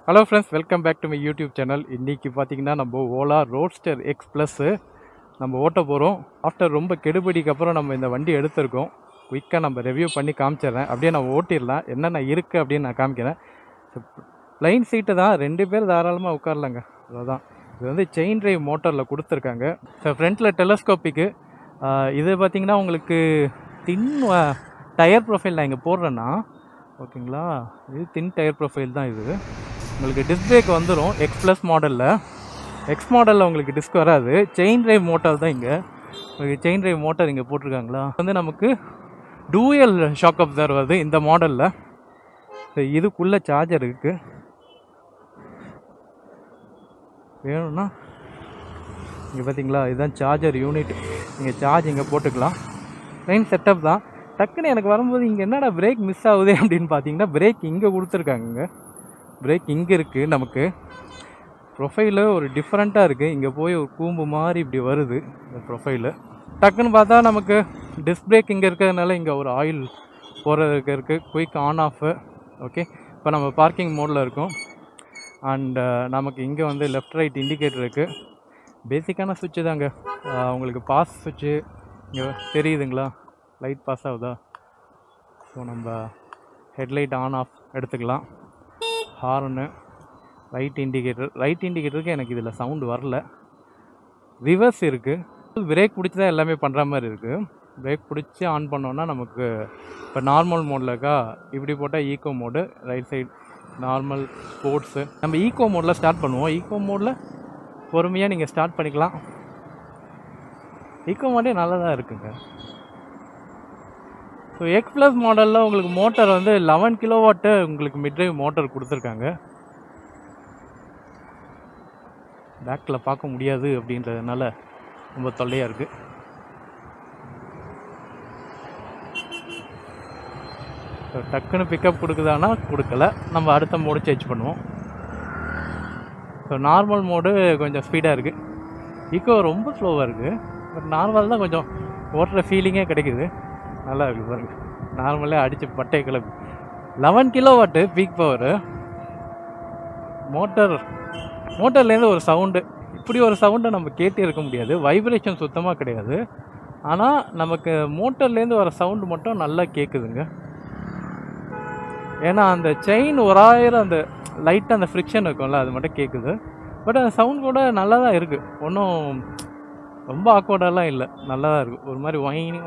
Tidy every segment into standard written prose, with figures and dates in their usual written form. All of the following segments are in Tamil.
Hello friends, welcome back to my YouTube channel. இன்றைக்கி பார்த்தீங்கன்னா நம்ம ஓலா ரோட்ஸ்டர் எக்ஸ் ப்ளஸ்ஸு நம்ம ஓட்ட போகிறோம். ஆஃப்டர் ரொம்ப கெடுபடிக்கு அப்புறம் நம்ம இந்த வண்டி எடுத்திருக்கோம். குயிக்காக நம்ம ரிவ்யூ பண்ணி காமிச்சிடுறேன். அப்படியே நான் ஓட்டிடலாம், என்னென்ன இருக்குது அப்படின்னு நான் காமிக்கிறேன். ப்ளைன் சீட்டு தான், 2 பேர் தாராளமாக உட்காரலாங்க. அதுதான் இது வந்து செயின் ட்ரைவ் மோட்டரில் கொடுத்துருக்காங்க. ஸோ ஃப்ரண்ட்டில் டெலஸ்கோப்பிக்கு. இது பார்த்திங்கன்னா உங்களுக்கு தின் டயர் ப்ரொஃபைல் நான் இங்கே போடுறேன்னா ஓகேங்களா. இது தின் டயர் ப்ரொஃபைல் தான். இது உங்களுக்கு டிஸ்க் பிரேக் வந்துடும் எக்ஸ் ப்ளஸ் மாடலில். எக்ஸ் மாடலில் உங்களுக்கு டிஸ்க் வராது. செயின் ட்ரைவ் மோட்டார் தான் இங்கே. உங்களுக்கு செயின் ட்ரைவ் மோட்டார் இங்கே போட்டிருக்காங்களா. வந்து நமக்கு டூயல் ஷாக் அப்சர்வர் வருது இந்த மாடலில். இதுக்குள்ளே சார்ஜர் இருக்குது, வேணும்னா இங்கே பார்த்தீங்களா, இதுதான் சார்ஜர் யூனிட். நீங்கள் சார்ஜ் இங்கே போட்டுக்கலாம். மெயின் செட்டப் தான். டக்குன்னு எனக்கு வரும்போது இங்கே என்னடா பிரேக் மிஸ் ஆகுது அப்படின்னு பார்த்தீங்கன்னா, பிரேக் இங்கே கொடுத்துருக்காங்க. பிரேக் இங்கே இருக்குது. நமக்கு ப்ரொஃபைலு ஒரு டிஃப்ரெண்ட்டாக இருக்குது. இங்கே போய் ஒரு கூம்பு மாதிரி இப்படி வருது இந்த ப்ரொஃபைலு. டக்குன்னு பார்த்தா நமக்கு டிஸ்க் பிரேக் இங்கே இருக்கிறதுனால இங்கே ஒரு ஆயில் போகிறதுக்கு இருக்குது. Quick on off. ஓகே, இப்போ நம்ம பார்க்கிங் மோடில் இருக்கோம். அண்டு நமக்கு இங்கே வந்து லெஃப்ட் ரைட் இண்டிகேட்டர் இருக்குது. பேசிக்கான சுவிட்சு தாங்க. உங்களுக்கு பாஸ் சுவிட்சு இங்கே தெரியுதுங்களா, லைட் பாஸ் ஆகுதா. ஸோ நம்ம ஹெட்லைட் ஆன் ஆஃப் எடுத்துக்கலாம். ஹார்னு, ரைட் இண்டிகேட்டருக்கு எனக்கு இதில் சவுண்டு வரல. ரிவர்ஸ் இருக்குது. பிரேக் பிடிச்சி தான் எல்லாமே பண்ணுற மாதிரி இருக்குது. பிரேக் பிடிச்சி ஆன் பண்ணோன்னா நமக்கு இப்போ நார்மல் மோடில் இருக்கா, இப்படி போட்டால் eco mode, right side normal, sports. நம்ம ஈக்கோ மோடில் ஸ்டார்ட் பண்ணுவோம். ஈக்கோ மோடில் பொறுமையாக நீங்கள் ஸ்டார்ட் பண்ணிக்கலாம். ஈக்கோ மோடே நல்லா தான் இருக்குங்க. ஸோ எக்ஸ் ப்ளஸ் மாடலில் உங்களுக்கு மோட்டர் வந்து 11 கிலோவாட்டு உங்களுக்கு மிட்ரைவ் மோட்டர் கொடுத்துருக்காங்க. பேக்கில் பார்க்க முடியாது அப்படின்றதுனால ரொம்ப தொல்லையாக இருக்குது. ஸோ டக்குன்னு பிக்கப் கொடுக்குதானா, கொடுக்கல. நம்ம அடுத்த மோடு சேஞ்ச் பண்ணுவோம். ஸோ நார்மல் மோடு கொஞ்சம் ஸ்பீடாக இருக்குது. ஈக்கோ ரொம்ப ஸ்லோவாக இருக்குது. பட் நார்மல் தான் கொஞ்சம் ஓட்டுற ஃபீலிங்கே கிடைக்குது. நல்லா இருக்குது பாருங்கள். நார்மலாக அடித்து பட்டை கிளம்பி 11 கிலோவாட்டு பீக் பவரு. மோட்டர்லேருந்து ஒரு சவுண்டு, இப்படி ஒரு சவுண்டை நம்ம கேட்டே இருக்க முடியாது. வைப்ரேஷன் சுத்தமாக கிடையாது. ஆனால் நமக்கு மோட்டர்லேருந்து வர சவுண்டு மட்டும் நல்லா கேட்குதுங்க. ஏன்னா அந்த செயின் அந்த லைட்டாக அந்த ஃப்ரிக்ஷன் இருக்கும்ல, அது மட்டும் கேட்குது. பட் அந்த சவுண்ட் கூட நல்லா தான் இருக்குது. ஒன்றும் ரொம்ப ஆக்வர்டாலாம் இல்லை, நல்லா தான் இருக்குது. ஒரு மாதிரி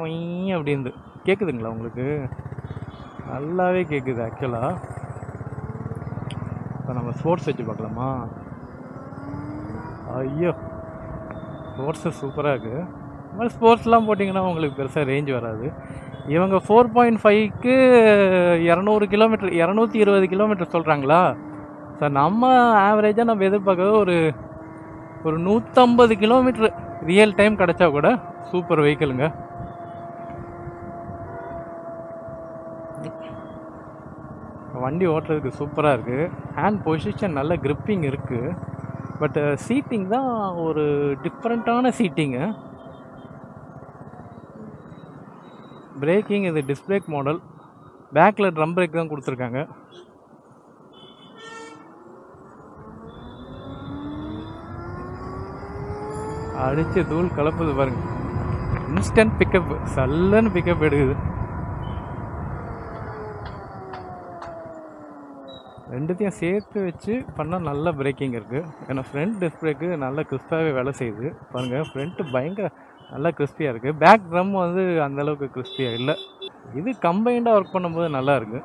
ஒய் அப்படின்னு கேட்குதுங்களா உங்களுக்கு, நல்லாவே கேட்குது ஆக்சுவலாக. இப்போ நம்ம ஸ்போர்ட்ஸ் வச்சு பார்க்கலாமா. ஐயோ, ஸ்போர்ட்ஸு சூப்பராக இருக்குது. இந்த மாதிரி ஸ்போர்ட்ஸ்லாம் போட்டிங்கன்னா உங்களுக்கு பெருசாக ரேஞ்ச் வராது. இவங்க 4.5க்கு 200 கிலோமீட்டர், 220 கிலோமீட்டர் சொல்கிறாங்களா. சார் நம்ம ஆவரேஜாக நம்ம எதிர்பார்க்கறது ஒரு 150 கிலோமீட்ரு ரியல் டைம் கிடச்சா கூட சூப்பர் வெஹிக்கிளுங்க. வண்டி ஓட்டுறதுக்கு சூப்பராக இருக்குது. ஹேண்ட் பொசிஷன் நல்ல கிரிப்பிங் இருக்குது. பட் சீட்டிங் தான் ஒரு டிஃப்ரெண்ட்டான சீட்டிங்கு. பிரேக்கிங் இது டிஸ்க் பிரேக் மாடல். பேக்கில் ட்ரம் பிரேக் தான் கொடுத்துருக்காங்க. அடித்து தூள் கலப்புது பாருங்கள். இன்ஸ்டன்ட் பிக்கப், சல்லுன்னு பிக்கப் எடுக்குது. ரெண்டுத்தையும் சேர்த்து வச்சு பண்ணால் நல்ல பிரேக்கிங் இருக்குது. ஏன்னா ஃப்ரண்ட் டிஸ்க் பிரேக்கு நல்லா கிறிஸ்பாகவே வேலை செய்யுது பாருங்கள். ஃப்ரண்ட்டு பயங்கர நல்லா கிறிஸ்பியாக இருக்குது. பேக் ட்ரம் வந்து அந்தளவுக்கு கிறிஸ்பியாக இல்லை. இது கம்பைண்டாக ஒர்க் பண்ணும்போது நல்லா இருக்குது,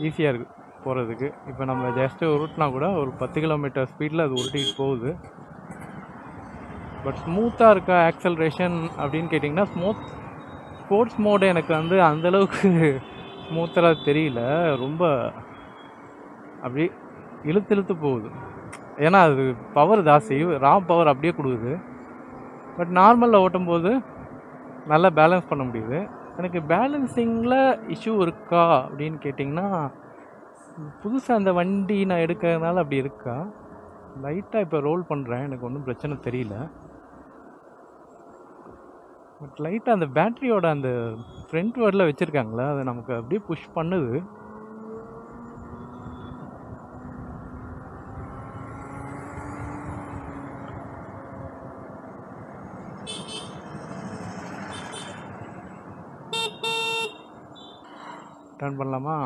ஈஸியாக இருக்குது போகிறதுக்கு. இப்போ நம்ம ஜஸ்ட்டு உருட்டினா கூட ஒரு 10 கிலோமீட்டர் ஸ்பீடில் அது உருட்டிகிட்டு போகுது. பட் ஸ்மூத்தாக இருக்கா ஆக்சலரேஷன் அப்படின்னு கேட்டிங்கன்னா, ஸ்போர்ட்ஸ் மோடு எனக்கு வந்து அந்தளவுக்கு ஸ்மூத்தராக தெரியல. ரொம்ப அப்படி இழுத்து போகுது. ஏன்னா அது பவர் ஜாஸ்தி, ரா பவர் அப்படியே கொடுக்குது. பட் நார்மலில் ஓட்டும்போது நல்லா பேலன்ஸ் பண்ண முடியுது. எனக்கு பேலன்சிங்கில் இஷ்யூ இருக்கா அப்படின்னு கேட்டிங்கன்னா, புதுசாக அந்த வண்டி நான் எடுக்கிறதுனால அப்படி இருக்கா. லைட்டாக இப்போ ரோல் பண்ணுறேன், எனக்கு ஒன்றும் பிரச்சனை தெரியல. பட் லைட்டாக அந்த பேட்டரியோட அந்த ஃப்ரண்ட் வேர்டில் வச்சுருக்காங்களா, அது நமக்கு அப்படியே புஷ் பண்ணுது. டர்ன் பண்ணலாமா?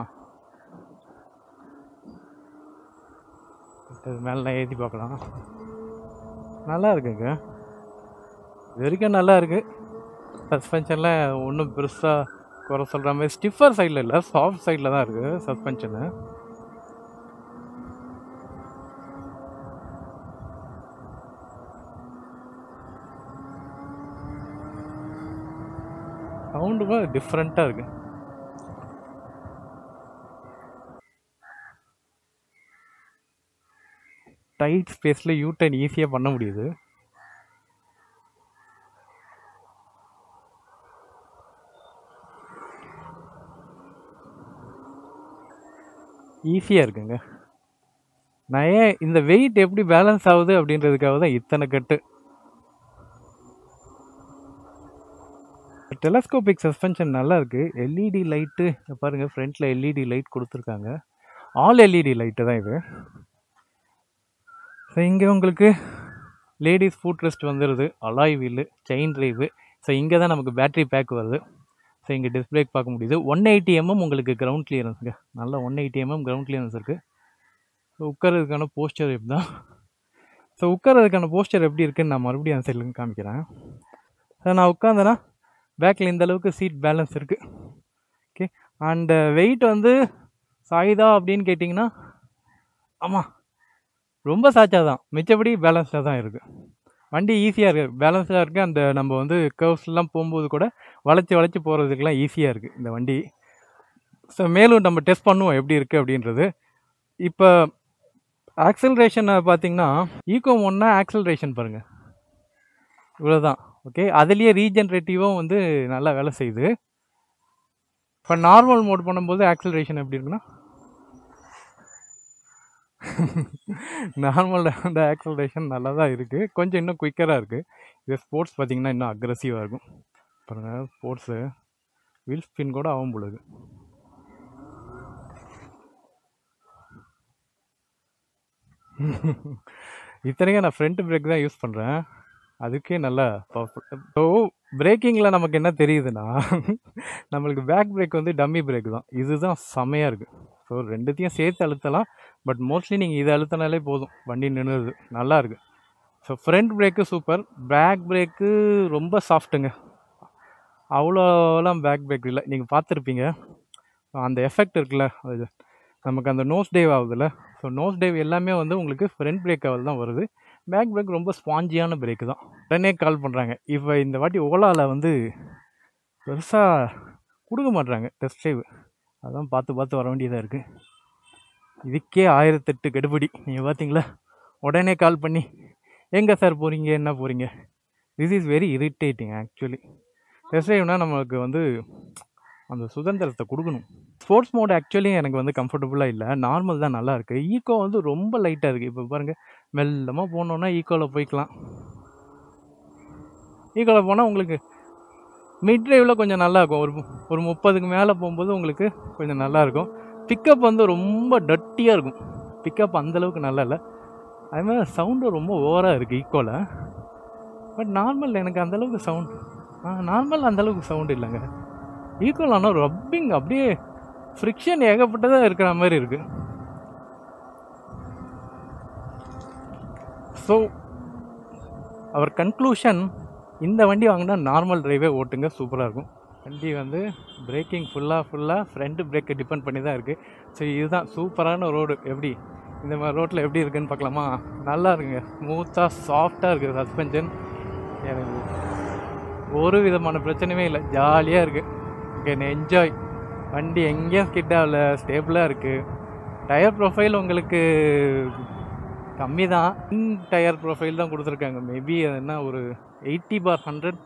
மேலே ஏற்றி பார்க்கலாம். நல்லா இருக்குங்க, இது வரைக்கும் நல்லா இருக்குது. சஸ்பென்ஷனில் ஒன்றும் பெருசாக குறை சொல்கிற மாதிரி ஸ்டிஃபர் சைடில் இல்லை, சாஃப்ட் சைடில் தான் இருக்குது சஸ்பென்ஷனு. சவுண்டுக்கும் டிஃப்ரெண்ட்டாக இருக்குது. டைட் ஸ்பேஸில் யூ டர்ன் ஈஸியாக பண்ண முடியுது. ஈஸியாக இருக்குங்க. நான் ஏன் இந்த வெயிட் எப்படி பேலன்ஸ் ஆகுது அப்படின்றதுக்காக தான் இத்தனை கட்டு. டெலஸ்கோபிக் சஸ்பென்ஷன் நல்லா இருக்குது. எல்இடி லைட்டு பாருங்கள், ஃப்ரண்ட்டில் எல்இடி லைட் கொடுத்துருக்காங்க. ஆல் எல்இடி லைட்டு தான் இது. ஸோ இங்கே உங்களுக்கு லேடிஸ் ஃபுட் ரெஸ்ட் வந்துடுது, alloy wheel, chain drive. So இங்கே தான் நமக்கு பேட்ரி பேக் வருது. ஸோ இங்கே டிஸ்க் பிரேக் பார்க்க முடியுது. 180 mm உங்களுக்கு கிரவுண்ட் கிளியரன்ஸுங்க, நல்லா 180 mm கிரவுண்ட் கிளியரன்ஸ் இருக்குது. ஸோ உட்காரதுக்கான போஸ்டர் எப்படி தான். ஸோ உட்காரதுக்கான போஸ்டர் எப்படி இருக்குன்னு நான் மறுபடியும் அந்த சைட்லேருந்து காமிக்கிறேன். ஸோ நான் உட்காந்தேன்னா பேக்கில் இந்த அளவுக்கு சீட் பேலன்ஸ் இருக்குது. ஓகே, அண்டு வெயிட் வந்து சாயுதா அப்படின்னு கேட்டிங்கன்னா ஆமாம், ரொம்ப சாச்சாதான், மிச்சப்படி பேலன்ஸ்டாக தான் இருக்குது. வண்டி ஈஸியாக இருக்குது, பேலன்ஸாக இருக்குது. அந்த நம்ம வந்து கர்வ்ஸ்லாம் போகும்போது கூட வளைச்சி போகிறதுக்கெலாம் ஈஸியாக இருக்குது இந்த வண்டி. ஸோ மேலும் நம்ம டெஸ்ட் பண்ணுவோம் எப்படி இருக்குது அப்படின்றது. இப்போ ஆக்சலரேஷனை பார்த்திங்கன்னா ஈகோ ஒன்னா ஆக்சலரேஷன் பாருங்கள், இவ்வளோதான். ஓகே, அதுலேயே ரீஜென்ரேட்டிவும் வந்து நல்லா வேலை செய்யுது. இப்போ நார்மல் மோட் பண்ணும்போது ஆக்சலரேஷன் எப்படி இருக்குன்னா நார்மல் அந்த ஆக்சலரேஷன் நல்லா தான் இருக்குது, கொஞ்சம் இன்னும் குயிக்கராக இருக்குது. இது ஸ்போர்ட்ஸ் பார்த்திங்கன்னா இன்னும் அக்ரெசிவாக இருக்கும். பாருங்கள், ஸ்போர்ட்ஸு வீல் ஸ்பின் கூட ஆகும் பொழுது. இத்தனைக்கும் நான் ஃப்ரண்ட் பிரேக் தான் யூஸ் பண்ணுறேன், அதுக்கே நல்லா பவர்ஃபுல். ஸோ பிரேக்கிங்கில் நமக்கு என்ன தெரியுதுன்னா நம்மளுக்கு பேக் பிரேக் வந்து டம்மி பிரேக் தான், இதுதான் செமையாக இருக்குது. ஸோ ரெண்டுத்தையும் சேர்த்து அழுத்தலாம், பட் மோஸ்ட்லி நீங்கள் இதை அழுத்தினாலே போதும், வண்டி நின்றுது, நல்லா இருக்குது. So front brake super, back brake ரொம்ப சாஃப்ட்டுங்க, அவ்வளோலாம் பேக் பிரேக் இல்லை. நீங்கள் பார்த்துருப்பீங்க அந்த எஃபெக்ட் இருக்குல்ல, அது நமக்கு அந்த நோஸ் டைவ் ஆகுதுல்ல. ஸோ நோஸ் டைவ் எல்லாமே வந்து உங்களுக்கு ஃப்ரண்ட் பிரேக் ஆகுது தான் வருது. பேக் பிரேக் ரொம்ப ஸ்பாஞ்சியான பிரேக்கு தான். உடனே கால் பண்ணுறாங்க. இப்போ இந்த வாட்டி ஓலாவில் வந்து பெருசாக கொடுக்க மாட்றாங்க டெஸ்ட் ட்ரைவ், அதான் பார்த்து வர வேண்டியதாக இருக்குது. இதுக்கே 1008 கெடுபடி. நீங்கள் பார்த்தீங்களா, உடனே கால் பண்ணி எங்கே சார் போகிறீங்க, என்ன போகிறீங்க. This is very irritating actually. Test ட்ரைவ்னால் நமக்கு வந்து அந்த சுதந்திரத்தை கொடுக்கணும். ஸ்போர்ட்ஸ் மோட் ஆக்சுவலி எனக்கு வந்து கம்ஃபர்டபுளாக இல்லை, நார்மல் தான் நல்லா இருக்குது. ஈக்கோ வந்து ரொம்ப லைட்டாக இருக்குது. இப்போ பாருங்கள், மெல்லமாக போனோன்னா ஈக்கோவில் போய்க்கலாம். ஈக்கோவில் போனால் உங்களுக்கு மிட் ட்ரைவில் கொஞ்சம் நல்லாயிருக்கும். ஒரு 30க்கு மேலே போகும்போது உங்களுக்கு கொஞ்சம் நல்லாயிருக்கும். பிக்கப் வந்து ரொம்ப டட்டியாக இருக்கும், பிக்கப் அந்தளவுக்கு நல்லா இல்லை. அதுமாதிரி சவுண்டும் ரொம்ப ஓவராக இருக்குது ஈக்கோவில். பட் நார்மல் எனக்கு அந்தளவுக்கு சவுண்ட் நார்மல் அந்தளவுக்கு சவுண்டு இல்லைங்க. ஈக்குவல் ஆனால் ரப்பிங் அப்படியே ஃப்ரிக்ஷன் ஏகப்பட்டதாக இருக்கிற மாதிரி இருக்குது. ஸோ அவர் கன்க்ளூஷன், இந்த வண்டி வாங்கினா நார்மல் டிரைவே ஓட்டுங்க, சூப்பராக இருக்கும். வண்டி வந்து பிரேக்கிங் ஃபுல்லாக ஃப்ரண்ட் பிரேக்கை டிபெண்ட் பண்ணி தான் இருக்குது. ஸோ இதுதான் சூப்பரான ரோடு. எப்படி இந்த மாதிரி ரோட்டில் எப்படி இருக்குதுன்னு பார்க்கலாமா? நல்லா இருக்குங்க, ஸ்மூத்தாக சாஃப்டாக இருக்குது சஸ்பென்ஷன். எனக்கு ஒரு விதமான பிரச்சனையுமே இல்லை, ஜாலியாக இருக்குது. Can enjoy. வண்டி எங்கேயும் ஸ்கிட் ஆகல, ஸ்டேபிளாக இருக்குது. டயர் ப்ரொஃபைல் உங்களுக்கு கம்மி தான், டயர் ப்ரொஃபைல் தான் கொடுத்துருக்காங்க. மேபி அது என்ன ஒரு 80/100,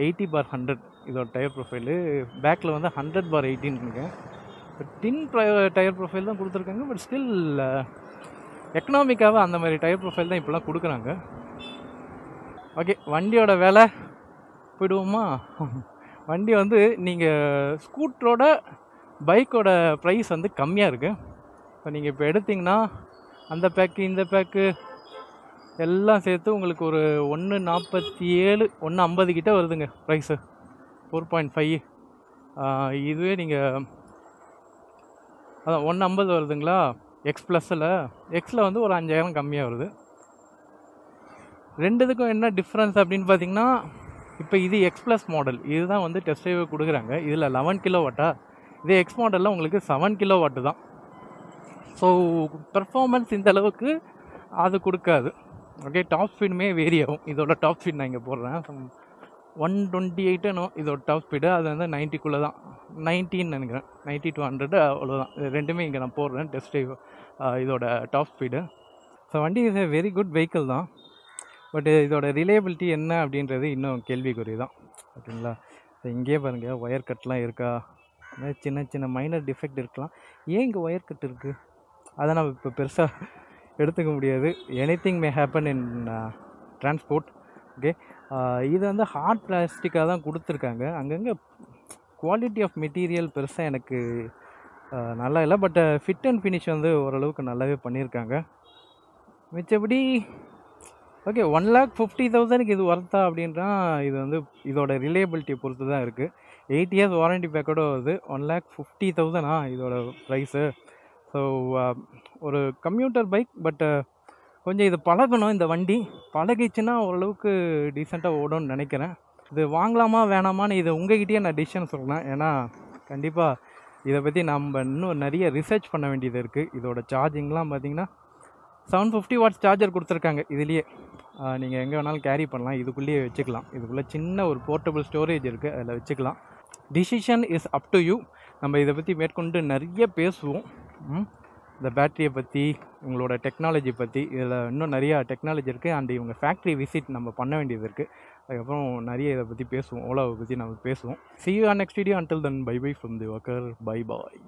80/100 இதோட டயர் ப்ரொஃபைலு. பேக்கில் வந்து 100/18 இருக்குங்க. டின் டயர் ப்ரொஃபைல் தான் கொடுத்துருக்காங்க. பட் ஸ்டில் எக்கனாமிக்காக அந்த மாதிரி டயர் ப்ரொஃபைல் தான் இப்போலாம் கொடுக்குறாங்க. ஓகே, வண்டியோட வேலை போயிடுவோமா? வண்டி வந்து நீங்கள் ஸ்கூட்டரோட பைக்கோட ப்ரைஸ் வந்து கம்மியாக இருக்குது. இப்போ நீங்கள் இப்போ எடுத்திங்கன்னா அந்த பேக்கு இந்த பேக்கு எல்லாம் சேர்த்து உங்களுக்கு ஒரு 147 150 கிட்டே வருதுங்க ப்ரைஸு, 4.5. இதுவே நீங்கள் அதான் 150 வருதுங்களா எக்ஸ் ப்ளஸில். எக்ஸில் வந்து ஒரு 5000 கம்மியாக வருது. ரெண்டுத்துக்கும் என்ன டிஃப்ரென்ஸ் அப்படின்னு பார்த்தீங்கன்னா, இப்போ இது எக்ஸ் ப்ளஸ் மாடல், இதுதான் வந்து டெஸ்ட் ட்ரைவ் கொடுக்குறாங்க. இதில் 11 கிலோவாட்டா, இதே எக்ஸ் மாடலில் உங்களுக்கு 7 கிலோவாட்டு தான். ஸோ பெர்ஃபார்மன்ஸ் இந்த அளவுக்கு அது கொடுக்காது. ஓகே, டாப் ஸ்பீடுமே வேரி ஆகும். இதோட டாப் ஸ்பீட் நான் இங்கே போடுறேன். 128 இதோட டாப் ஸ்பீடு. அது வந்து 90க்குள்ளே தான், 90ன்னு நினைக்கிறேன், 90 to 100 அவ்வளோதான். இது ரெண்டுமே இங்கே நான் போடுறேன் டெஸ்ட் ட்ரைவ் இதோட டாப் ஸ்பீடு. ஸோ வண்டி இது வெரி குட் வெஹிக்கிள் தான். பட் இதோட ரிலையபிலிட்டி என்ன அப்படின்றது இன்னும் கேள்விக்குறி தான். ஓகேங்களா. ஸோ இங்கேயே பாருங்கள், ஒயர் கட்லாம் இருக்கா, சின்ன சின்ன மைனர் டிஃபெக்ட் இருக்கலாம். ஏன் இங்கே ஒயர் கட் இருக்குது, அதை நம்ம இப்போ பெருசாக எடுத்துக்க முடியாது. Anything may happen in transport. Okay, இது வந்து ஹார்ட் பிளாஸ்டிக்காக தான் கொடுத்துருக்காங்க. அங்கங்கே குவாலிட்டி ஆஃப் மெட்டீரியல் பெருசாக எனக்கு நல்லா இல்லை. பட் ஃபிட் அண்ட் ஃபினிஷ் வந்து ஓரளவுக்கு நல்லாவே பண்ணியிருக்காங்க. மிச்சபடி ஓகே, 1,50,000 இது ஒர்த்தா அப்படின்றா, இது வந்து இதோட ரிலையபிலிட்டியை பொறுத்து தான் இருக்குது. 8 years வாரண்டி பேக்கோட வருது. 1,50,000 இதோட ப்ரைஸு. ஸோ ஒரு கம்யூட்டர் பைக். பட் கொஞ்சம் இது பழகணும். இந்த வண்டி பழகிச்சுன்னா ஓரளவுக்கு டீசெண்டாக ஓடும்னு நினைக்கிறேன். இது வாங்கலாமா வேணாமான்னு இது உங்ககிட்டயே நான் டிசிஷன் சொல்கிறேன். ஏன்னா கண்டிப்பாக இதை பற்றி நம்ம இன்னும் நிறைய ரிசர்ச் பண்ண வேண்டியது இருக்குது. இதோட சார்ஜிங்லாம் பார்த்திங்கன்னா 750 வாட்ஸ் சார்ஜர் கொடுத்துருக்காங்க. இதுலேயே நீங்கள் எங்கே வேணாலும் கேரி பண்ணலாம். இதுக்குள்ளேயே வச்சுக்கலாம். இதுக்குள்ளே சின்ன ஒரு போர்ட்டபிள் ஸ்டோரேஜ் இருக்குது, அதில் வச்சுக்கலாம். Decision is up to you. நம்ம இதை பற்றி மேற்கொண்டு நிறைய பேசுவோம். இந்த பேட்டரியை பற்றி, உங்களோட டெக்னாலஜி பற்றி. இதில் இன்னும் நிறையா டெக்னாலஜி இருக்குது. அண்ட் இவங்க ஃபேக்ட்ரி விசிட் நம்ம பண்ண வேண்டியது இருக்குது. அதுக்கப்புறம் நிறைய இதை பற்றி பேசுவோம், ஓலாவை பற்றி நம்ம பேசுவோம். See you on next video. Until then, bye bye from Divakar. Bye bye.